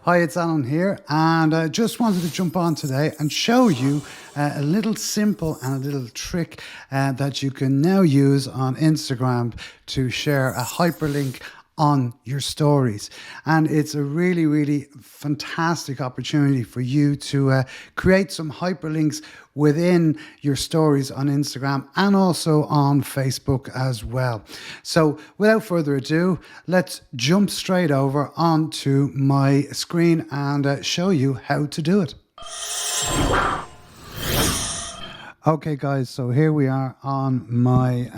Hi, it's Alan here, and I just wanted to jump on today and show you a little simple and a little trick that you can now use on Instagram to share a hyperlink on your stories. And it's a really fantastic opportunity for you to create some hyperlinks within your stories on Instagram and also on Facebook as well. So without further ado, let's jump straight over onto my screen and show you how to do it. Okay guys, so here we are on my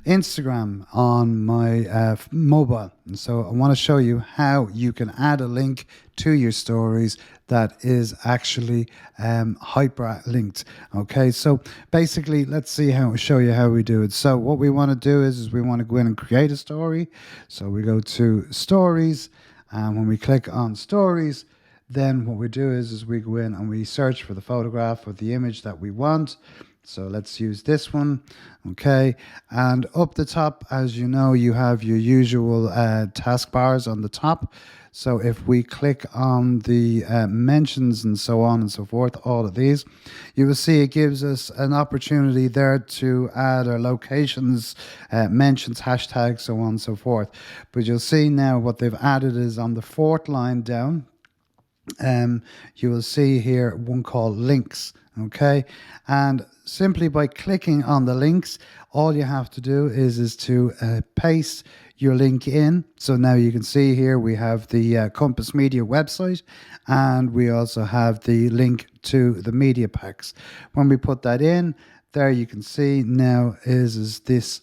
Instagram on my mobile. And so I want to show you how you can add a link to your stories that is actually hyperlinked. Okay, so basically let's show you how we do it. So what we want to do is we want to go in and create a story. So we go to stories, and when we click on stories, then what we do is we go in and we search for the photograph or the image that we want. So let's use this one. Okay, and up the top, as you know, you have your usual taskbars on the top. So if we click on the mentions and so on and so forth, all of these, you will see it gives us an opportunity there to add our locations, mentions, hashtags, so on and so forth. But you'll see now what they've added is on the fourth line down, you will see here one called links. Okay, and simply by clicking on the links, all you have to do is to paste your link in. So now you can see here we have the Compass Media website, and we also have the link to the media packs. When we put that in there, you can see now is this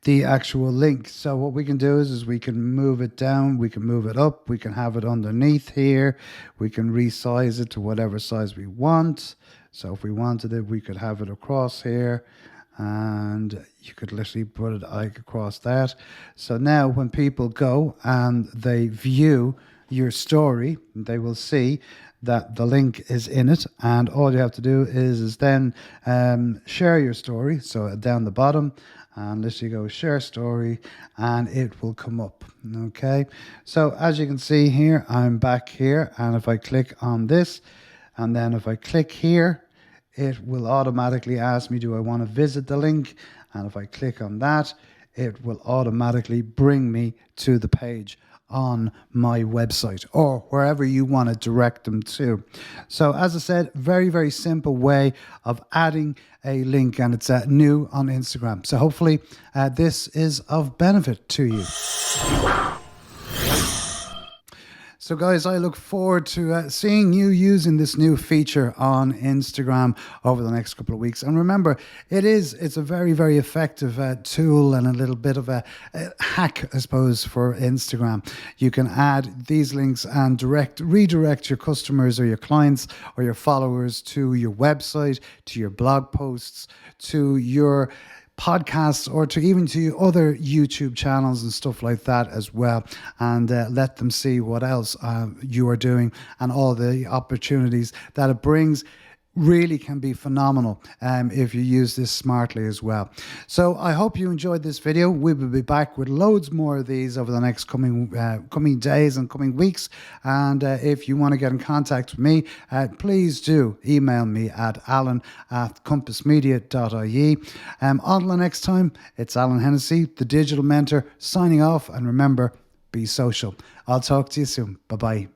the actual link. So what we can do is we can move it down, we can move it up, we can have it underneath here, we can resize it to whatever size we want. So if we wanted it, we could have it across here, and you could literally put it like across that. So now when people go and they view your story, they will see that the link is in it, and all you have to do is then share your story. So down the bottom, and literally go share story, and it will come up. Okay, so as you can see here, I'm back here, and if I click on this, and then if I click here, it will automatically ask me, do I want to visit the link? And if I click on that, it will automatically bring me to the page on my website or wherever you want to direct them to. So as I said, very simple way of adding a link, and it's new on Instagram. So hopefully this is of benefit to you. So guys, I look forward to seeing you using this new feature on Instagram over the next couple of weeks. And remember, it's a very effective tool and a little bit of a hack, I suppose, for Instagram. You can add these links and redirect your customers or your clients or your followers to your website, to your blog posts, to your podcasts, or to even to other YouTube channels and stuff like that as well, and let them see what else you are doing, and all the opportunities that it brings really can be phenomenal if you use this smartly as well. So I hope you enjoyed this video. We will be back with loads more of these over the next coming days and coming weeks. And if you want to get in contact with me, please do email me at alan@compassmedia.ie. Until the next time, it's Alan Hennessy, the Digital Mentor, signing off. And remember, be social. I'll talk to you soon. Bye-bye.